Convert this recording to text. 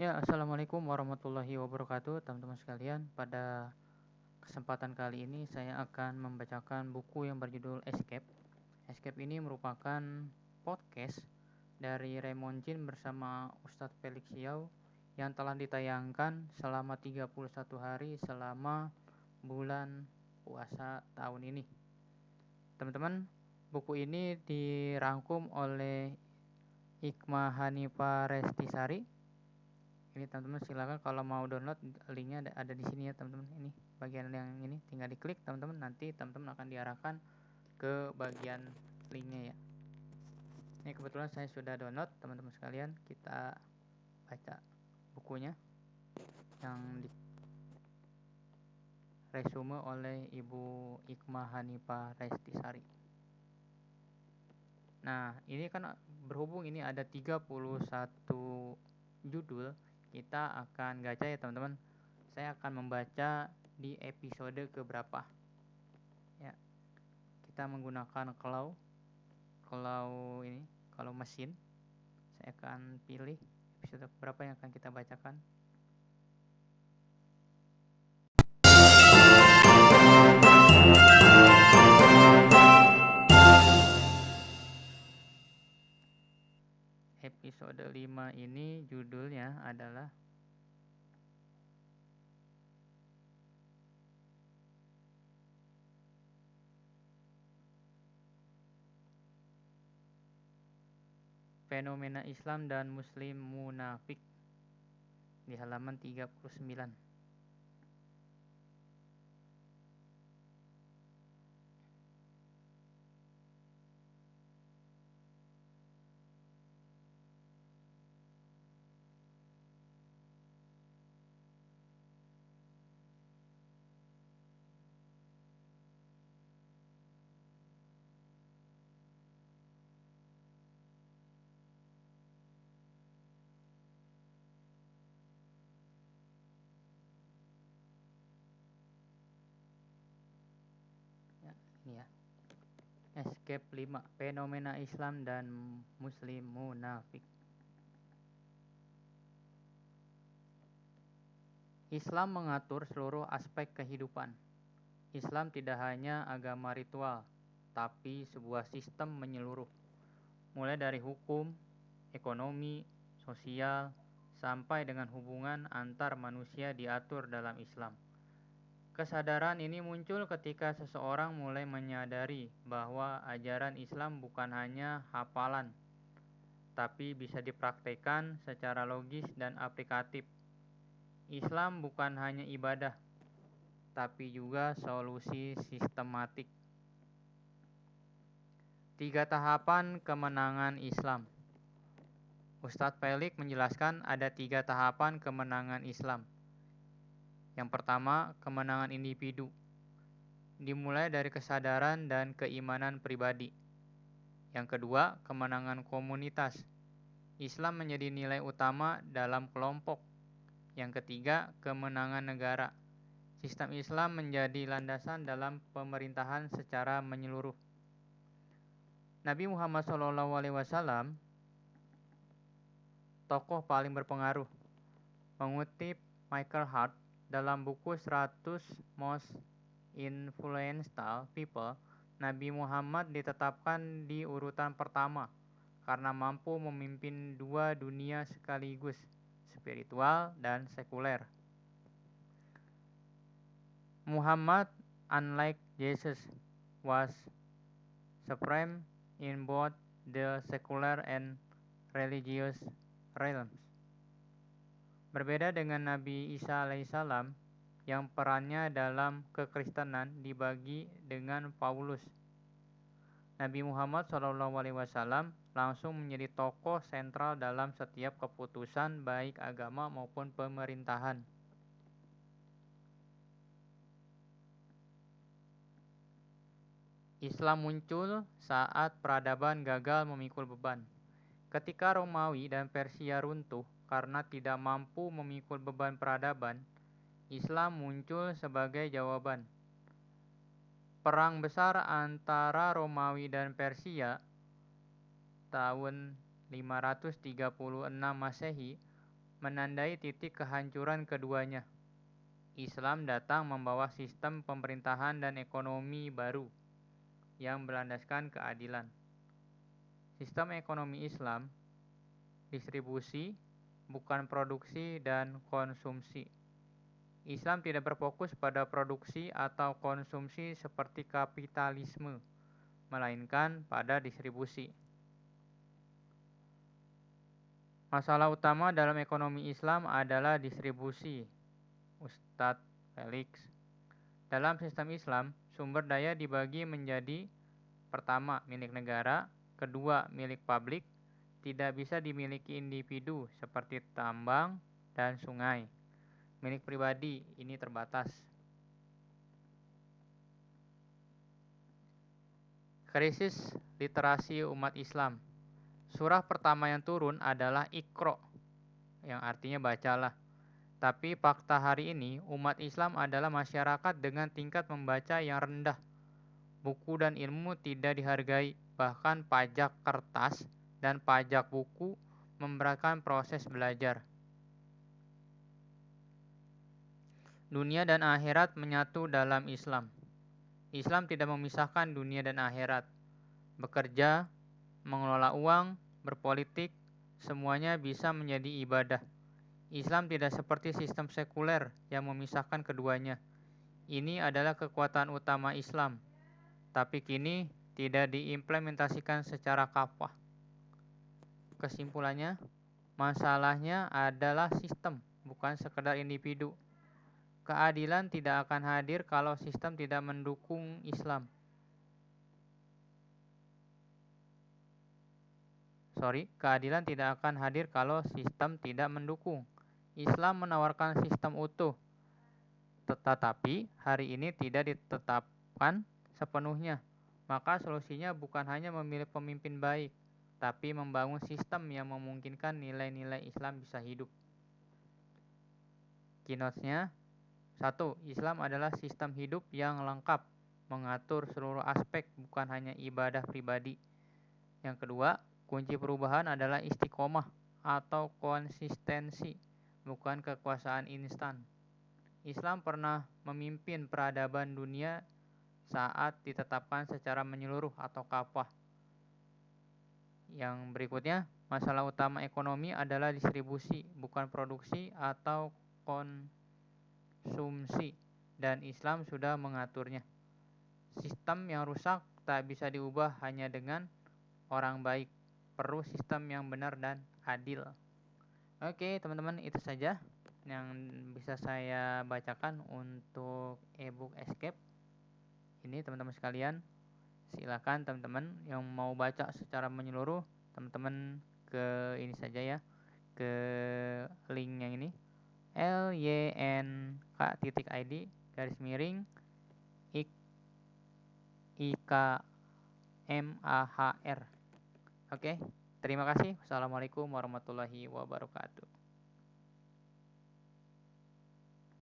Ya, Assalamualaikum warahmatullahi wabarakatuh, teman-teman sekalian. Pada kesempatan kali ini saya akan membacakan buku yang berjudul Escape. Escape ini merupakan podcast dari Raymond Jin bersama Ustadz Felix Yao yang telah ditayangkan selama 31 hari selama bulan puasa tahun ini. Teman-teman, buku ini dirangkum oleh Hikmah Hanifah Restisari. Ini teman-teman silakan kalau mau download, linknya ada di sini ya teman-teman. Ini bagian yang ini tinggal diklik teman-teman, nanti teman-teman akan diarahkan ke bagian linknya ya. Ini kebetulan saya sudah download, teman-teman sekalian. Kita baca bukunya yang di resume oleh Ibu Hikmah Hanifah Restisari. Nah, ini kan berhubung ini ada 31 judul, kita akan gacha ya teman-teman. Saya akan membaca di episode keberapa ya. Kita menggunakan claw ini, kalau mesin. Saya akan pilih episode berapa yang akan kita bacakan. Episode 5 ini judulnya adalah Fenomena Islam dan Muslim Munafik, di halaman 39. Ya, ini ya. Escape 5, Fenomena Islam dan Muslim Munafik. Islam mengatur seluruh aspek kehidupan. Islam tidak hanya agama ritual, tapi sebuah sistem menyeluruh, mulai dari hukum, ekonomi, sosial, sampai dengan hubungan antar manusia diatur dalam Islam. Kesadaran ini muncul ketika seseorang mulai menyadari bahwa ajaran Islam bukan hanya hafalan, tapi bisa dipraktikkan secara logis dan aplikatif. Islam bukan hanya ibadah, tapi juga solusi sistematik. 3 tahapan kemenangan Islam. Ustadz Felix menjelaskan ada 3 tahapan kemenangan Islam. Yang pertama, kemenangan individu, dimulai dari kesadaran dan keimanan pribadi. Yang kedua, kemenangan komunitas. Islam menjadi nilai utama dalam kelompok. Yang ketiga, kemenangan negara. Sistem Islam menjadi landasan dalam pemerintahan secara menyeluruh. Nabi Muhammad SAW, tokoh paling berpengaruh, mengutip Michael Hart dalam buku 100 Most Influential People, Nabi Muhammad ditetapkan di urutan pertama karena mampu memimpin 2 dunia sekaligus, spiritual dan sekuler. Muhammad, unlike Jesus, was supreme in both the secular and religious realms. Berbeda dengan Nabi Isa alaihissalam yang perannya dalam kekristenan dibagi dengan Paulus, Nabi Muhammad SAW langsung menjadi tokoh sentral dalam setiap keputusan baik agama maupun pemerintahan. Islam muncul saat peradaban gagal memikul beban. Ketika Romawi dan Persia runtuh karena tidak mampu memikul beban peradaban, Islam muncul sebagai jawaban. Perang besar antara Romawi dan Persia tahun 536 Masehi menandai titik kehancuran keduanya. Islam datang membawa sistem pemerintahan dan ekonomi baru yang berlandaskan keadilan. Sistem ekonomi Islam, distribusi, bukan produksi dan konsumsi. Islam tidak berfokus pada produksi atau konsumsi seperti kapitalisme, melainkan pada distribusi. Masalah utama dalam ekonomi Islam adalah distribusi. Ustadz Felix. Dalam sistem Islam, sumber daya dibagi menjadi pertama, milik negara, kedua, milik publik, tidak bisa dimiliki individu seperti tambang dan sungai. Milik pribadi ini terbatas. Krisis literasi umat Islam. Surah pertama yang turun adalah Iqra, yang artinya bacalah. Tapi fakta hari ini, umat Islam adalah masyarakat dengan tingkat membaca yang rendah. Buku dan ilmu tidak dihargai, bahkan pajak kertas dan pajak buku memberatkan proses belajar. Dunia dan akhirat menyatu dalam Islam. Islam tidak memisahkan dunia dan akhirat. Bekerja, mengelola uang, berpolitik, semuanya bisa menjadi ibadah. Islam tidak seperti sistem sekuler yang memisahkan keduanya. Ini adalah kekuatan utama Islam, tapi kini tidak diimplementasikan secara kafah. Kesimpulannya, masalahnya adalah sistem, bukan sekedar individu. Keadilan tidak akan hadir kalau sistem tidak mendukung Islam. Keadilan tidak akan hadir kalau sistem tidak mendukung. Islam menawarkan sistem utuh, tetapi hari ini tidak ditetapkan sepenuhnya. Maka solusinya bukan hanya memilih pemimpin baik, tapi membangun sistem yang memungkinkan nilai-nilai Islam bisa hidup. Keynote-nya, 1. Islam adalah sistem hidup yang lengkap, mengatur seluruh aspek, bukan hanya ibadah pribadi. Yang kedua, kunci perubahan adalah istiqomah atau konsistensi, bukan kekuasaan instan. Islam pernah memimpin peradaban dunia saat ditetapkan secara menyeluruh atau kafah. Yang berikutnya, masalah utama ekonomi adalah distribusi, bukan produksi atau konsumsi, dan Islam sudah mengaturnya. Sistem yang rusak tak bisa diubah hanya dengan orang baik. Perlu sistem yang benar dan adil. Oke, teman-teman, itu saja yang bisa saya bacakan untuk ebook Escape ini, teman-teman sekalian. Silakan teman-teman yang mau baca secara menyeluruh, teman-teman ke ini saja ya, ke link yang ini, lynk.ikmahr. Oke, terima kasih. Wassalamualaikum warahmatullahi wabarakatuh.